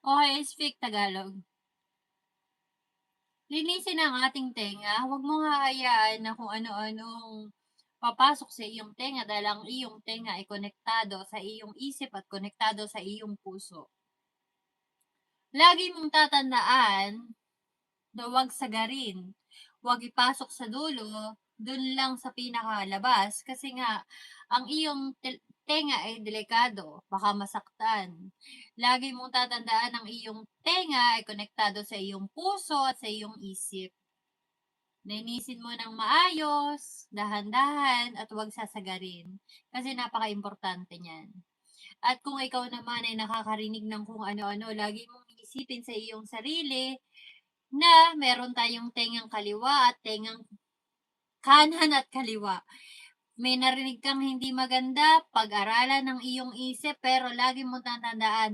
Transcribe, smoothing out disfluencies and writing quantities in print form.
Okay, speak Tagalog. Linisin ang ating tenga, huwag mong hahayaan na kung ano-anong papasok sa iyong tenga dahil ang iyong tenga ay konektado sa iyong isip at konektado sa iyong puso. Lagi mong tatandaan na huwag sagarin, huwag ipasok sa dulo, dun lang sa pinakalabas kasi nga ang iyong tenga ay delikado, baka masaktan. Lagi mong tatandaan ang iyong tenga ay konektado sa iyong puso at sa iyong isip. Linisin mo ng maayos, dahan-dahan at huwag sasagarin kasi napaka-importante niyan. At kung ikaw naman ay nakakarinig ng kung ano-ano, lagi mong iisipin sa iyong sarili na meron tayong tengang kaliwa at tengang kanan at kaliwa. May narinig kang hindi maganda, pag-aralan ng iyong isip pero lagi mong tatandaan